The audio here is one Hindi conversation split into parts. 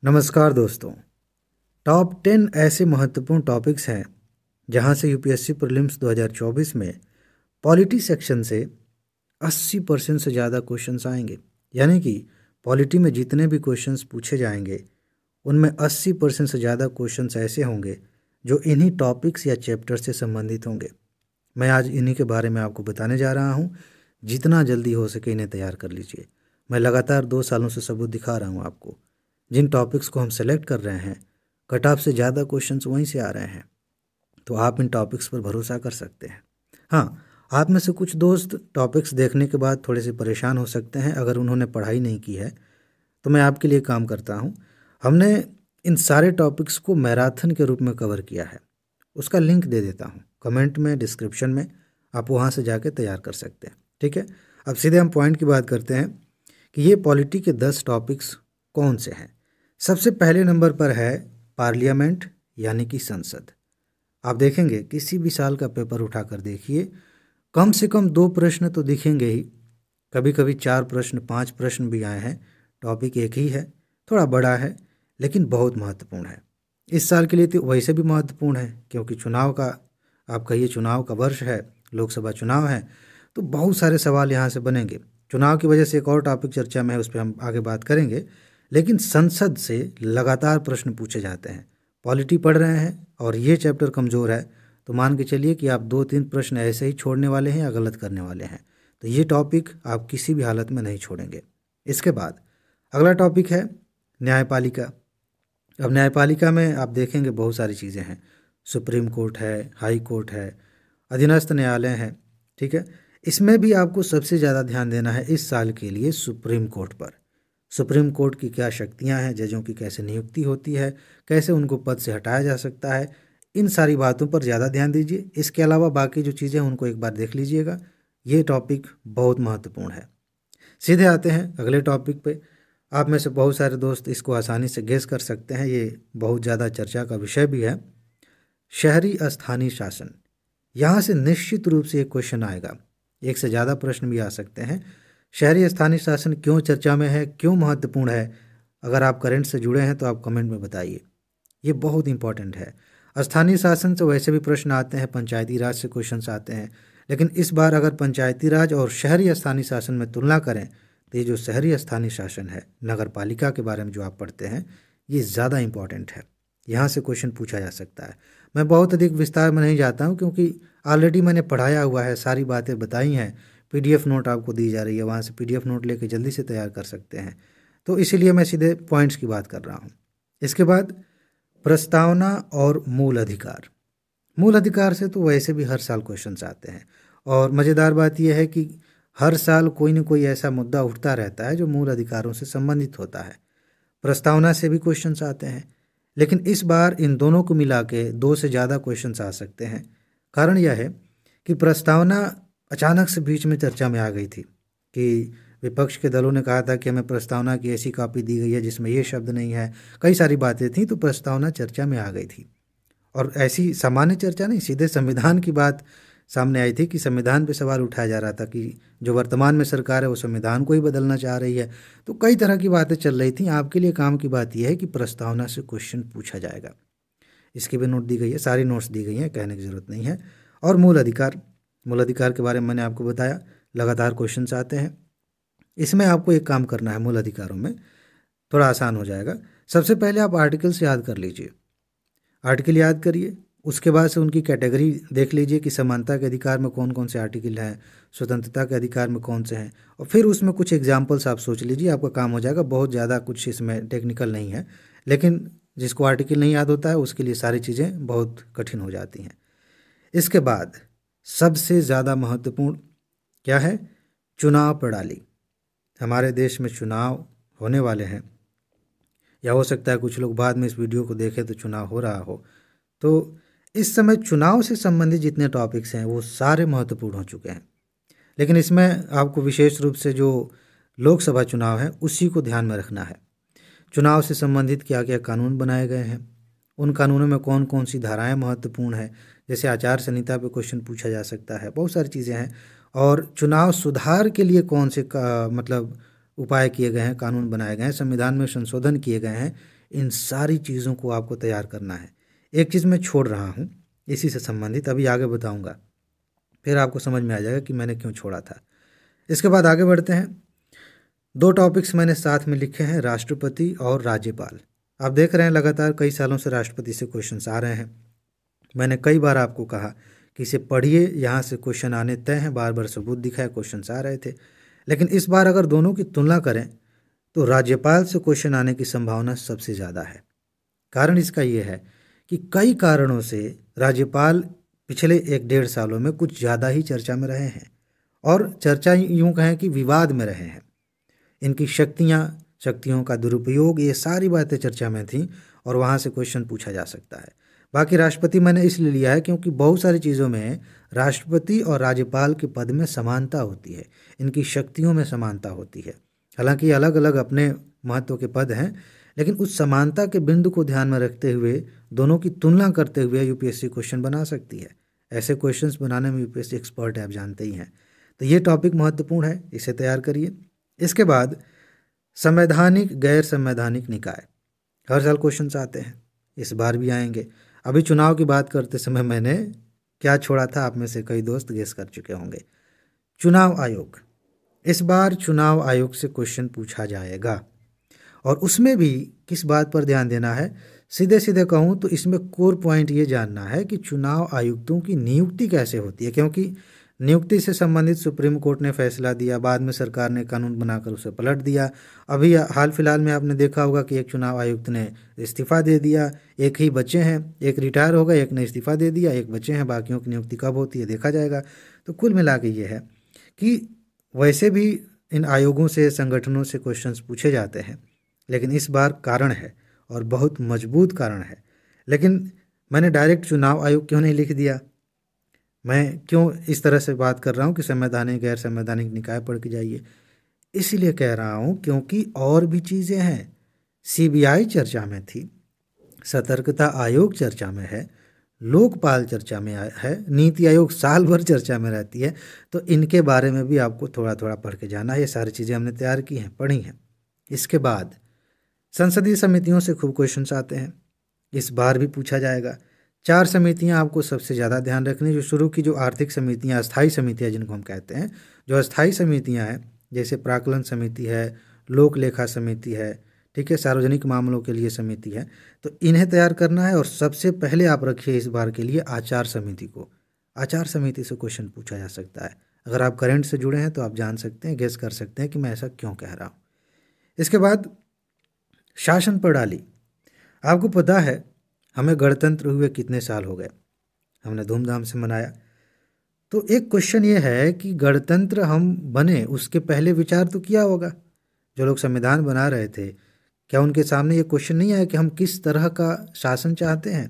नमस्कार दोस्तों। टॉप 10 ऐसे महत्वपूर्ण टॉपिक्स हैं जहां से यूपीएससी प्रीलिम्स 2024 में पॉलिटी सेक्शन से 80% से ज़्यादा क्वेश्चंस आएंगे। यानी कि पॉलिटी में जितने भी क्वेश्चंस पूछे जाएंगे उनमें 80% से ज़्यादा क्वेश्चंस ऐसे होंगे जो इन्हीं टॉपिक्स या चैप्टर से संबंधित होंगे। मैं आज इन्हीं के बारे में आपको बताने जा रहा हूँ। जितना जल्दी हो सके इन्हें तैयार कर लीजिए। मैं लगातार 2 सालों से सबूत दिखा रहा हूँ आपको। जिन टॉपिक्स को हम सेलेक्ट कर रहे हैं कट ऑफ से ज़्यादा क्वेश्चंस वहीं से आ रहे हैं, तो आप इन टॉपिक्स पर भरोसा कर सकते हैं। हाँ, आप में से कुछ दोस्त टॉपिक्स देखने के बाद थोड़े से परेशान हो सकते हैं अगर उन्होंने पढ़ाई नहीं की है, तो मैं आपके लिए काम करता हूँ। हमने इन सारे टॉपिक्स को मैराथन के रूप में कवर किया है। उसका लिंक दे देता हूँ कमेंट में, डिस्क्रिप्शन में, आप वहाँ से जाके तैयार कर सकते हैं। ठीक है, अब सीधे हम पॉइंट की बात करते हैं कि ये पॉलिटी के 10 टॉपिक्स कौन से हैं। सबसे पहले नंबर पर है पार्लियामेंट यानी कि संसद। आप देखेंगे किसी भी साल का पेपर उठाकर देखिए, कम से कम 2 प्रश्न तो दिखेंगे ही। कभी कभी 4 प्रश्न 5 प्रश्न भी आए हैं। टॉपिक एक ही है, थोड़ा बड़ा है लेकिन बहुत महत्वपूर्ण है। इस साल के लिए तो वैसे भी महत्वपूर्ण है क्योंकि चुनाव का, आप कहिए चुनाव का वर्ष है, लोकसभा चुनाव है, तो बहुत सारे सवाल यहाँ से बनेंगे। चुनाव की वजह से एक और टॉपिक चर्चा में है, उस पर हम आगे बात करेंगे। लेकिन संसद से लगातार प्रश्न पूछे जाते हैं। पॉलिटी पढ़ रहे हैं और ये चैप्टर कमज़ोर है तो मान के चलिए कि आप 2-3 प्रश्न ऐसे ही छोड़ने वाले हैं या गलत करने वाले हैं। तो ये टॉपिक आप किसी भी हालत में नहीं छोड़ेंगे। इसके बाद अगला टॉपिक है न्यायपालिका। अब न्यायपालिका में आप देखेंगे बहुत सारी चीज़ें हैं। सुप्रीम कोर्ट है, हाई कोर्ट है, अधीनस्थ न्यायालय है। ठीक है, इसमें भी आपको सबसे ज़्यादा ध्यान देना है इस साल के लिए सुप्रीम कोर्ट पर। सुप्रीम कोर्ट की क्या शक्तियां हैं, जजों की कैसे नियुक्ति होती है, कैसे उनको पद से हटाया जा सकता है, इन सारी बातों पर ज़्यादा ध्यान दीजिए। इसके अलावा बाकी जो चीज़ें हैं उनको एक बार देख लीजिएगा। ये टॉपिक बहुत महत्वपूर्ण है। सीधे आते हैं अगले टॉपिक पे। आप में से बहुत सारे दोस्त इसको आसानी से गेस कर सकते हैं, ये बहुत ज़्यादा चर्चा का विषय भी है। शहरी स्थानीय शासन। यहाँ से निश्चित रूप से एक क्वेश्चन आएगा, एक से ज़्यादा प्रश्न भी आ सकते हैं। शहरी स्थानीय शासन क्यों चर्चा में है, क्यों महत्वपूर्ण है? अगर आप करंट से जुड़े हैं तो आप कमेंट में बताइए। ये बहुत इंपॉर्टेंट है। स्थानीय शासन से वैसे भी प्रश्न आते हैं, पंचायती राज से क्वेश्चंस आते हैं, लेकिन इस बार अगर पंचायती राज और शहरी स्थानीय शासन में तुलना करें तो ये जो शहरी स्थानीय शासन है, नगर पालिका के बारे में जो आप पढ़ते हैं, ये ज़्यादा इंपॉर्टेंट है। यहाँ से क्वेश्चन पूछा जा सकता है। मैं बहुत अधिक विस्तार में नहीं जाता हूँ क्योंकि ऑलरेडी मैंने पढ़ाया हुआ है, सारी बातें बताई हैं। पीडीएफ नोट आपको दी जा रही है, वहाँ से पीडीएफ नोट लेके जल्दी से तैयार कर सकते हैं। तो इसीलिए मैं सीधे पॉइंट्स की बात कर रहा हूँ। इसके बाद प्रस्तावना और मूल अधिकार। मूल अधिकार से तो वैसे भी हर साल क्वेश्चंस आते हैं और मज़ेदार बात यह है कि हर साल कोई न कोई ऐसा मुद्दा उठता रहता है जो मूल अधिकारों से संबंधित होता है। प्रस्तावना से भी क्वेश्चंस आते हैं, लेकिन इस बार इन दोनों को मिला के 2 से ज़्यादा क्वेश्चंस आ सकते हैं। कारण यह है कि प्रस्तावना अचानक से बीच में चर्चा में आ गई थी कि विपक्ष के दलों ने कहा था कि हमें प्रस्तावना की ऐसी कॉपी दी गई है जिसमें ये शब्द नहीं है। कई सारी बातें थी, तो प्रस्तावना चर्चा में आ गई थी। और ऐसी सामान्य चर्चा नहीं, सीधे संविधान की बात सामने आई थी कि संविधान पे सवाल उठाया जा रहा था कि जो वर्तमान में सरकार है वो संविधान को ही बदलना चाह रही है। तो कई तरह की बातें चल रही थी। आपके लिए काम की बात यह है कि प्रस्तावना से क्वेश्चन पूछा जाएगा। इसकी भी नोट दी गई है, सारी नोट्स दी गई हैं, कहने की ज़रूरत नहीं है। और मूल अधिकार, मूल अधिकार के बारे में मैंने आपको बताया, लगातार क्वेश्चंस आते हैं। इसमें आपको एक काम करना है, मूल अधिकारों में थोड़ा आसान हो जाएगा। सबसे पहले आप आर्टिकल्स याद कर लीजिए, आर्टिकल याद करिए। उसके बाद से उनकी कैटेगरी देख लीजिए कि समानता के अधिकार में कौन कौन से आर्टिकल हैं, स्वतंत्रता के अधिकार में कौन से हैं, और फिर उसमें कुछ एग्जाम्पल्स आप सोच लीजिए, आपका काम हो जाएगा। बहुत ज़्यादा कुछ इसमें टेक्निकल नहीं है, लेकिन जिसको आर्टिकल नहीं याद होता है उसके लिए सारी चीज़ें बहुत कठिन हो जाती हैं। इसके बाद सबसे ज़्यादा महत्वपूर्ण क्या है? चुनाव प्रणाली। हमारे देश में चुनाव होने वाले हैं, या हो सकता है कुछ लोग बाद में इस वीडियो को देखें तो चुनाव हो रहा हो। तो इस समय चुनाव से संबंधित जितने टॉपिक्स हैं वो सारे महत्वपूर्ण हो चुके हैं, लेकिन इसमें आपको विशेष रूप से जो लोकसभा चुनाव है उसी को ध्यान में रखना है। चुनाव से संबंधित क्या क्या कानून बनाए गए हैं, उन कानूनों में कौन कौन सी धाराएं महत्वपूर्ण है, जैसे आचार संहिता पे क्वेश्चन पूछा जा सकता है, बहुत सारी चीज़ें हैं। और चुनाव सुधार के लिए कौन से मतलब उपाय किए गए हैं, कानून बनाए गए हैं, संविधान में संशोधन किए गए हैं, इन सारी चीज़ों को आपको तैयार करना है। एक चीज़ मैं छोड़ रहा हूँ इसी से संबंधित, अभी आगे बताऊँगा, फिर आपको समझ में आ जाएगा कि मैंने क्यों छोड़ा था। इसके बाद आगे बढ़ते हैं। 2 टॉपिक्स मैंने साथ में लिखे हैं, राष्ट्रपति और राज्यपाल। आप देख रहे हैं लगातार कई सालों से राष्ट्रपति से क्वेश्चंस आ रहे हैं। मैंने कई बार आपको कहा कि इसे पढ़िए, यहाँ से क्वेश्चन आने तय हैं, बार बार सबूत दिखाए क्वेश्चंस आ रहे थे। लेकिन इस बार अगर दोनों की तुलना करें तो राज्यपाल से क्वेश्चन आने की संभावना सबसे ज़्यादा है। कारण इसका ये है कि कई कारणों से राज्यपाल पिछले 1-1.5 सालों में कुछ ज़्यादा ही चर्चा में रहे हैं, और चर्चा यूँ कहें कि विवाद में रहे हैं। इनकी शक्तियों का दुरुपयोग, ये सारी बातें चर्चा में थी और वहाँ से क्वेश्चन पूछा जा सकता है। बाकी राष्ट्रपति मैंने इसलिए लिया है क्योंकि बहुत सारी चीज़ों में राष्ट्रपति और राज्यपाल के पद में समानता होती है, इनकी शक्तियों में समानता होती है। हालांकि अलग अलग अपने महत्व के पद हैं, लेकिन उस समानता के बिंदु को ध्यान में रखते हुए दोनों की तुलना करते हुए यूपीएससी क्वेश्चन बना सकती है। ऐसे क्वेश्चंस बनाने में यूपीएससी एक्सपर्ट है, आप जानते ही हैं। तो ये टॉपिक महत्वपूर्ण है, इसे तैयार करिए। इसके बाद संवैधानिक गैर संवैधानिक निकाय, हर साल क्वेश्चंस आते हैं, इस बार भी आएंगे। अभी चुनाव की बात करते समय मैंने क्या छोड़ा था, आप में से कई दोस्त गेस कर चुके होंगे। चुनाव आयोग, इस बार चुनाव आयोग से क्वेश्चन पूछा जाएगा, और उसमें भी किस बात पर ध्यान देना है, सीधे सीधे कहूँ तो इसमें कोर पॉइंट ये जानना है कि चुनाव आयुक्तों की नियुक्ति कैसे होती है, क्योंकि नियुक्ति से संबंधित सुप्रीम कोर्ट ने फैसला दिया, बाद में सरकार ने कानून बनाकर उसे पलट दिया। अभी हाल फिलहाल में आपने देखा होगा कि एक चुनाव आयुक्त ने इस्तीफा दे दिया, एक ही बचे हैं, एक रिटायर हो गए, एक ने इस्तीफा दे दिया, एक बचे हैं, बाकियों की नियुक्ति कब होती है देखा जाएगा। तो कुल मिला के ये है कि वैसे भी इन आयोगों से, संगठनों से क्वेश्चंस पूछे जाते हैं, लेकिन इस बार कारण है और बहुत मजबूत कारण है। लेकिन मैंने डायरेक्ट चुनाव आयोग क्यों नहीं लिख दिया, मैं क्यों इस तरह से बात कर रहा हूँ कि संवैधानिक गैर संवैधानिक निकाय पढ़ के जाइए, इसलिए कह रहा हूँ क्योंकि और भी चीज़ें हैं। सीबीआई चर्चा में थी, सतर्कता आयोग चर्चा में है, लोकपाल चर्चा में है, नीति आयोग साल भर चर्चा में रहती है। तो इनके बारे में भी आपको थोड़ा थोड़ा पढ़ के जाना है। ये सारी चीज़ें हमने तैयार की हैं, पढ़ी हैं। इसके बाद संसदीय समितियों से खूब क्वेश्चंस आते हैं, इस बार भी पूछा जाएगा। 4 समितियां आपको सबसे ज़्यादा ध्यान रखनी, जो शुरू की जो आर्थिक समितियां, अस्थाई समितियां जिनको हम कहते हैं, जो अस्थाई समितियां हैं जैसे प्राक्कलन समिति है, लोक लेखा समिति है, ठीक है, सार्वजनिक मामलों के लिए समिति है, तो इन्हें तैयार करना है। और सबसे पहले आप रखिए इस बार के लिए आचार समिति को। आचार समिति से क्वेश्चन पूछा जा सकता है। अगर आप करंट से जुड़े हैं तो आप जान सकते हैं, गेस कर सकते हैं कि मैं ऐसा क्यों कह रहा हूँ। इसके बाद शासन प्रणाली, आपको पता है हमें गणतंत्र हुए कितने साल हो गए, हमने धूमधाम से मनाया। तो एक क्वेश्चन ये है कि गणतंत्र हम बने उसके पहले विचार तो किया होगा, जो लोग संविधान बना रहे थे, क्या उनके सामने ये क्वेश्चन नहीं आया कि हम किस तरह का शासन चाहते हैं?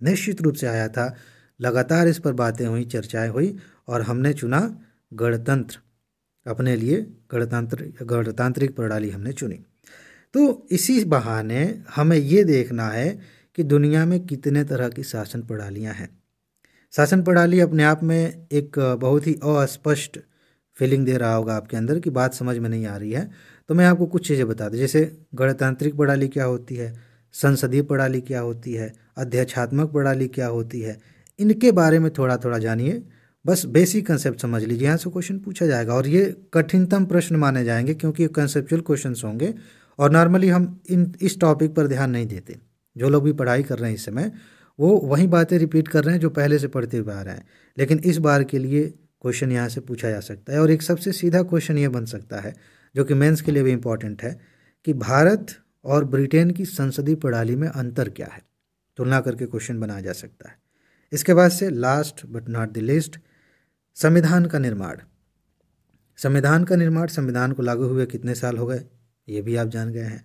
निश्चित रूप से आया था। लगातार इस पर बातें हुई, चर्चाएं हुई, और हमने चुना गणतंत्र, अपने लिए गणतांत्रिक प्रणाली हमने चुनी। तो इसी बहाने हमें ये देखना है कि दुनिया में कितने तरह की शासन प्रणालियाँ हैं। शासन प्रणाली अपने आप में एक बहुत ही अस्पष्ट फीलिंग दे रहा होगा आपके अंदर कि बात समझ में नहीं आ रही है। तो मैं आपको कुछ चीज़ें बता दूं, जैसे गणतांत्रिक प्रणाली क्या होती है, संसदीय प्रणाली क्या होती है, अध्यक्षात्मक प्रणाली क्या होती है, इनके बारे में थोड़ा थोड़ा जानिए। बस बेसिक कंसेप्ट समझ लीजिए, यहाँ से क्वेश्चन पूछा जाएगा और ये कठिनतम प्रश्न माने जाएंगे क्योंकि ये कंसेप्चुअल क्वेश्चन होंगे। और नॉर्मली हम इस टॉपिक पर ध्यान नहीं देते। जो लोग भी पढ़ाई कर रहे हैं इस समय, वो वही बातें रिपीट कर रहे हैं जो पहले से पढ़ते हुए आ रहे हैं। लेकिन इस बार के लिए क्वेश्चन यहाँ से पूछा जा सकता है, और एक सबसे सीधा क्वेश्चन ये बन सकता है जो कि मेंस के लिए भी इम्पॉर्टेंट है कि भारत और ब्रिटेन की संसदीय प्रणाली में अंतर क्या है, तुलना करके क्वेश्चन बनाया जा सकता है। इसके बाद से last but not the least, संविधान का निर्माण। संविधान को लागू हुए कितने साल हो गए, ये भी आप जान गए हैं।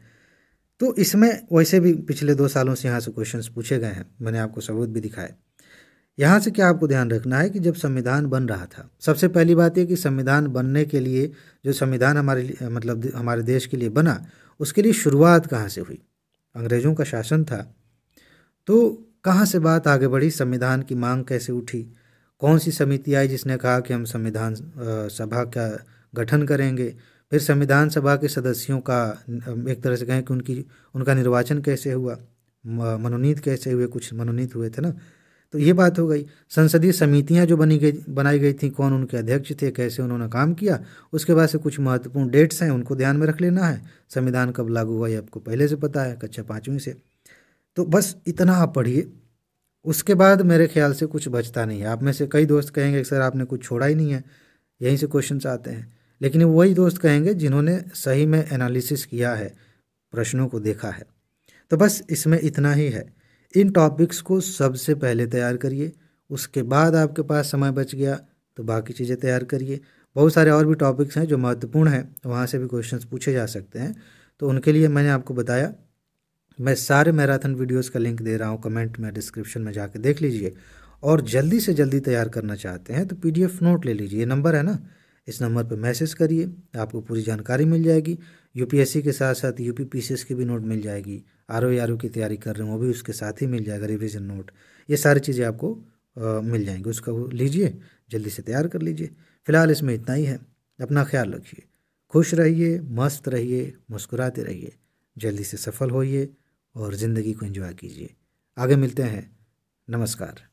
तो इसमें वैसे भी पिछले 2 सालों से यहाँ से क्वेश्चंस पूछे गए हैं, मैंने आपको सबूत भी दिखाए। यहाँ से क्या आपको ध्यान रखना है कि जब संविधान बन रहा था, सबसे पहली बात यह कि संविधान बनने के लिए, जो संविधान हमारे देश के लिए बना, उसके लिए शुरुआत कहाँ से हुई? अंग्रेज़ों का शासन था, तो कहाँ से बात आगे बढ़ी, संविधान की मांग कैसे उठी, कौन सी समिति आई जिसने कहा कि हम संविधान सभा का गठन करेंगे, फिर संविधान सभा के सदस्यों का एक तरह से कहें कि उनका निर्वाचन कैसे हुआ, मनोनीत कैसे हुए, कुछ मनोनीत हुए थे ना, तो ये बात हो गई। संसदीय समितियां जो बनाई गई थी, कौन उनके अध्यक्ष थे, कैसे उन्होंने काम किया। उसके बाद से कुछ महत्वपूर्ण डेट्स हैं, उनको ध्यान में रख लेना है। संविधान कब लागू हुआ ये आपको पहले से पता है, कक्षा 5वीं से। तो बस इतना आप पढ़िए, उसके बाद मेरे ख्याल से कुछ बचता नहीं है। आप में से कई दोस्त कहेंगे सर आपने कुछ छोड़ा ही नहीं है, यहीं से क्वेश्चंस आते हैं। लेकिन वही दोस्त कहेंगे जिन्होंने सही में एनालिसिस किया है, प्रश्नों को देखा है। तो बस इसमें इतना ही है। इन टॉपिक्स को सबसे पहले तैयार करिए, उसके बाद आपके पास समय बच गया तो बाकी चीज़ें तैयार करिए। बहुत सारे और भी टॉपिक्स हैं जो महत्वपूर्ण हैं, वहाँ से भी क्वेश्चंस पूछे जा सकते हैं, तो उनके लिए मैंने आपको बताया। मैं सारे मैराथन वीडियोस का लिंक दे रहा हूँ, कमेंट में, डिस्क्रिप्शन में जाके देख लीजिए। और जल्दी से जल्दी तैयार करना चाहते हैं तो PDF नोट ले लीजिए, ये नंबर है ना, इस नंबर पर मैसेज करिए, आपको पूरी जानकारी मिल जाएगी। UPSC के साथ साथ UP PCS की भी नोट मिल जाएगी। RO की तैयारी कर रहे हैं वो भी उसके साथ ही मिल जाएगा, रिवीजन नोट, ये सारी चीज़ें आपको मिल जाएंगी। उसका वो लीजिए, जल्दी से तैयार कर लीजिए। फिलहाल इसमें इतना ही है। अपना ख्याल रखिए, खुश रहिए, मस्त रहिए, मुस्कुराते रहिए, जल्दी से सफल होइए और ज़िंदगी को एंजॉय कीजिए। आगे मिलते हैं। नमस्कार।